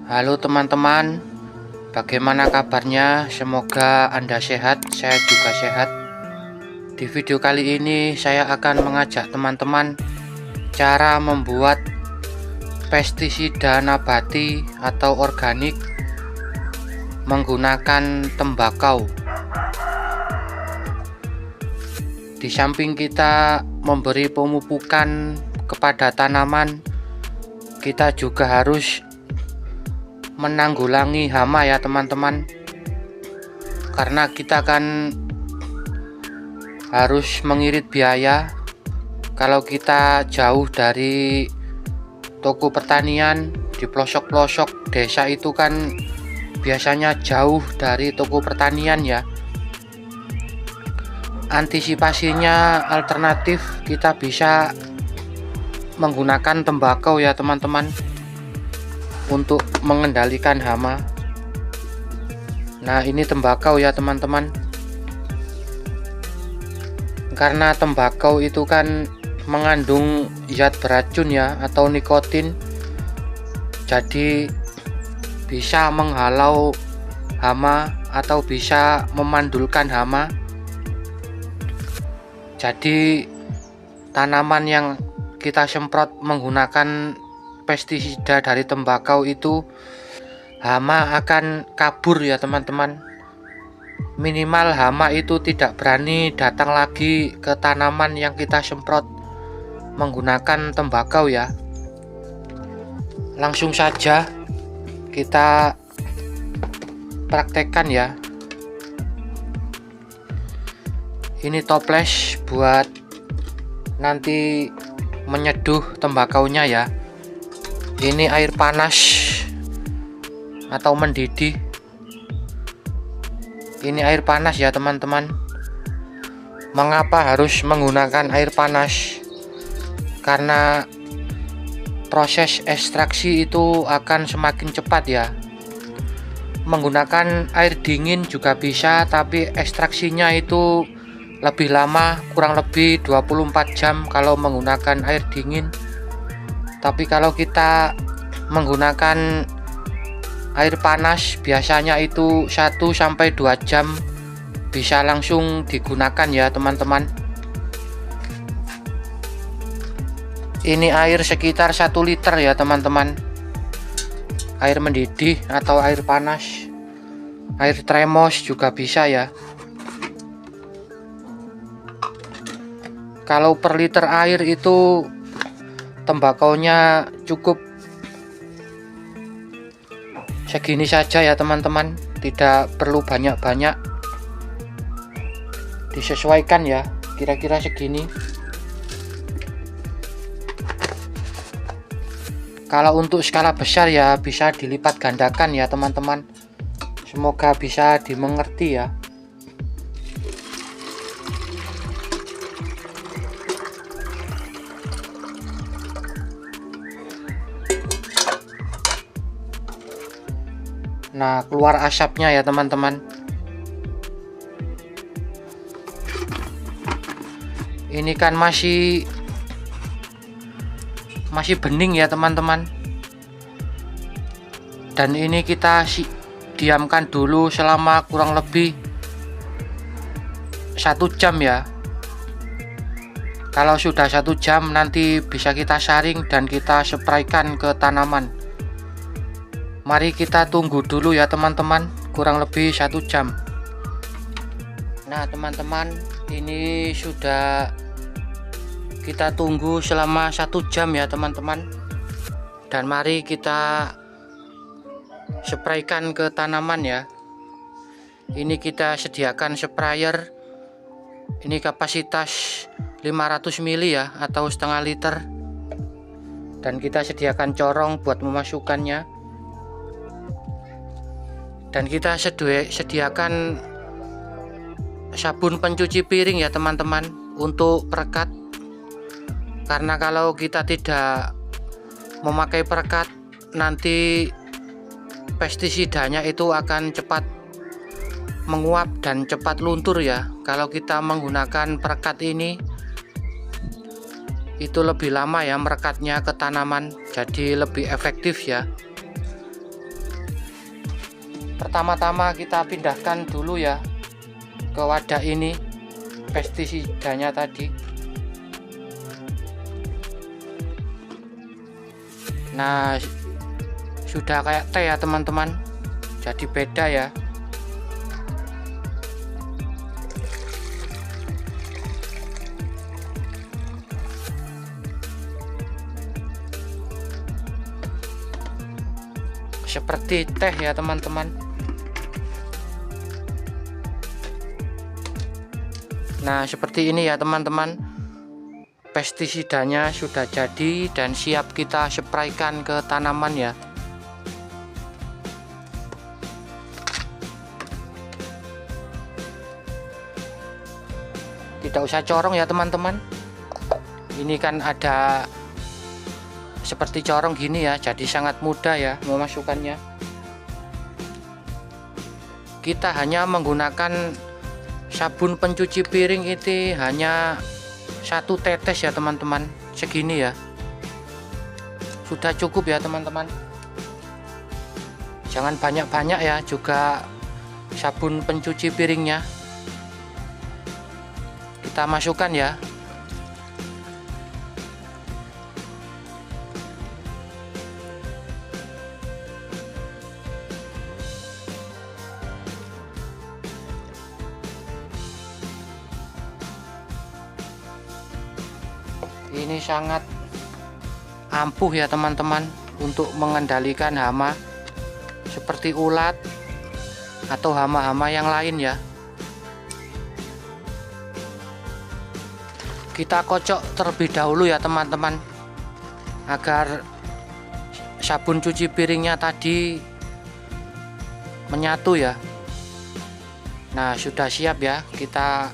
Halo teman-teman, bagaimana kabarnya? Semoga Anda sehat, saya juga sehat. Di video kali ini saya akan mengajak teman-teman cara membuat pestisida nabati atau organik menggunakan tembakau. Di samping kita memberi pemupukan kepada tanaman, kita juga harus menanggulangi hama ya teman-teman, karena kita kan harus mengirit biaya. Kalau kita jauh dari toko pertanian di pelosok-pelosok desa itu kan biasanya jauh dari toko pertanian ya. Antisipasinya alternatif kita bisa menggunakan tembakau ya teman-teman untuk mengendalikan hama. Nah, ini tembakau ya teman-teman. Karena tembakau itu kan mengandung zat beracun ya atau nikotin, jadi bisa menghalau hama atau bisa memandulkan hama. Jadi tanaman yang kita semprot menggunakan pestisida dari tembakau itu, hama akan kabur ya teman-teman. Minimal hama itu tidak berani datang lagi ke tanaman yang kita semprot menggunakan tembakau ya. Langsung saja kita praktekkan ya. Ini toples buat nanti menyeduh tembakaunya ya. Ini air panas atau mendidih. Ini air panas ya teman-teman. Mengapa harus menggunakan air panas? Karena proses ekstraksi itu akan semakin cepat ya. Menggunakan air dingin juga bisa, tapi ekstraksinya itu lebih lama, kurang lebih 24 jam kalau menggunakan air dingin. Tapi kalau kita menggunakan air panas, biasanya itu 1-2 jam bisa langsung digunakan ya teman-teman. Ini air sekitar 1 liter ya teman-teman. Air mendidih atau air panas. Air tremos juga bisa ya. Kalau per liter air itu tembakaunya cukup segini saja ya teman-teman, tidak perlu banyak-banyak, disesuaikan ya, kira-kira segini. Kalau untuk skala besar ya bisa dilipat gandakan ya teman-teman. Semoga bisa dimengerti ya. Nah, keluar asapnya ya teman-teman. Ini kan masih bening ya teman-teman. Dan ini kita diamkan dulu selama kurang lebih 1 jam ya. Kalau sudah 1 jam nanti bisa kita saring dan kita spraykan ke tanaman. Mari kita tunggu dulu ya teman-teman, kurang lebih 1 jam. Nah teman-teman, ini sudah kita tunggu selama 1 jam ya teman-teman. Dan mari kita spraykan ke tanaman ya. Ini kita sediakan sprayer. Ini kapasitas 500 ml ya atau setengah liter. Dan kita sediakan corong buat memasukkannya. Dan kita sediakan sabun pencuci piring ya teman-teman untuk perekat. Karena kalau kita tidak memakai perekat, nanti pestisidanya itu akan cepat menguap dan cepat luntur ya. Kalau kita menggunakan perekat ini itu lebih lama ya merekatnya ke tanaman, jadi lebih efektif ya. Pertama-tama kita pindahkan dulu ya ke wadah ini pestisidanya tadi. Nah, sudah kayak teh ya teman-teman, jadi beda ya. Seperti teh ya teman-teman. Nah, seperti ini ya teman-teman, pestisidanya sudah jadi dan siap kita spraykan ke tanaman ya. Tidak usah corong ya teman-teman, ini kan ada seperti corong gini ya, jadi sangat mudah ya memasukkannya. Kita hanya menggunakan sabun pencuci piring itu hanya 1 tetes ya teman-teman, segini ya, sudah cukup ya teman-teman. Jangan banyak-banyak ya, juga sabun pencuci piringnya kita masukkan ya. Ini sangat ampuh ya teman-teman untuk mengendalikan hama seperti ulat atau hama-hama yang lain ya. Kita kocok terlebih dahulu ya teman-teman, agar sabun cuci piringnya tadi menyatu ya. Nah, sudah siap ya, kita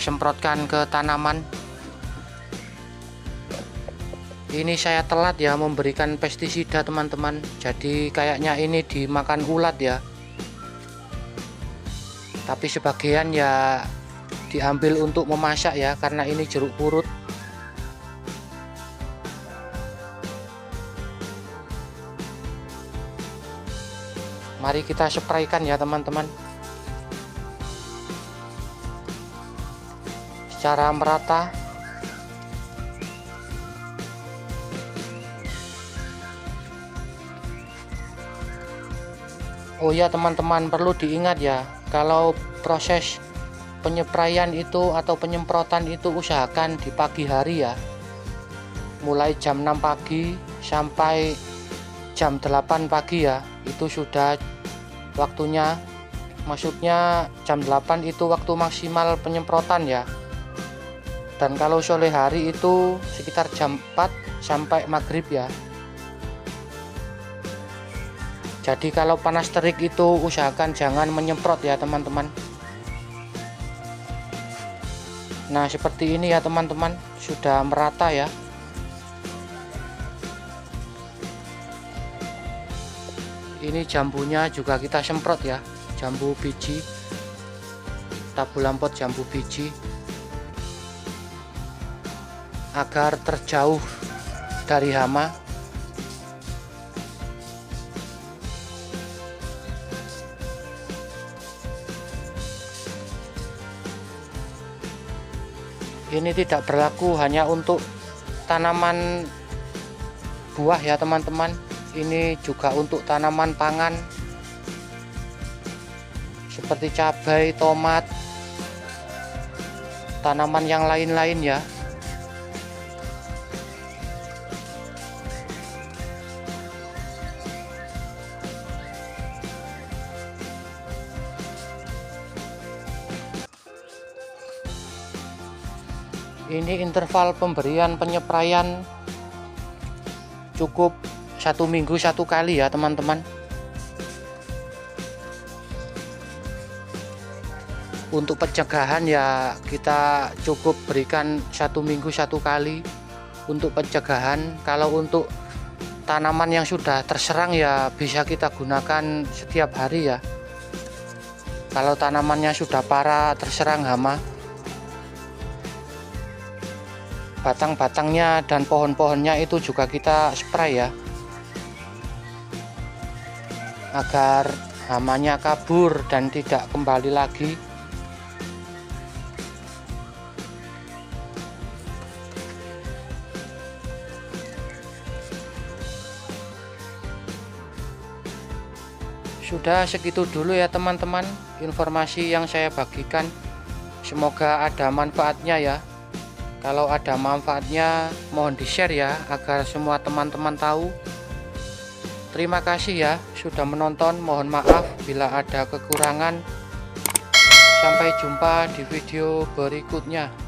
semprotkan ke tanaman. Ini saya telat ya memberikan pestisida teman-teman, jadi kayaknya ini dimakan ulat ya, tapi sebagian ya diambil untuk memasak ya, karena ini jeruk purut. Mari kita spraykan ya teman-teman, secara merata. Oh ya teman-teman, perlu diingat ya, kalau proses penyepraian itu atau penyemprotan itu usahakan di pagi hari ya, mulai jam 6 pagi sampai jam 8 pagi ya, itu sudah waktunya. Maksudnya jam 8 itu waktu maksimal penyemprotan ya, dan kalau sore hari itu sekitar jam 4 sampai maghrib ya. Jadi kalau panas terik itu usahakan jangan menyemprot ya teman-teman. Nah, seperti ini ya teman-teman, sudah merata ya. Ini jambunya juga kita semprot ya, jambu biji, tabulampot jambu biji, agar terjauh dari hama. Ini tidak berlaku hanya untuk tanaman buah ya teman-teman, ini juga untuk tanaman pangan seperti cabai, tomat, tanaman yang lain-lain ya. Ini interval pemberian penyepraian cukup 1 minggu 1 kali ya teman-teman. Untuk pencegahan ya kita cukup berikan 1 minggu 1 kali untuk pencegahan. Kalau untuk tanaman yang sudah terserang ya bisa kita gunakan setiap hari ya. Kalau tanamannya sudah parah terserang hama, batang-batangnya dan pohon-pohonnya itu juga kita spray ya, agar hamanya kabur dan tidak kembali lagi. Sudah segitu dulu ya teman-teman informasi yang saya bagikan. Semoga ada manfaatnya ya. Kalau ada manfaatnya mohon di-share ya, agar semua teman-teman tahu. Terima kasih ya sudah menonton. Mohon maaf bila ada kekurangan. Sampai jumpa di video berikutnya.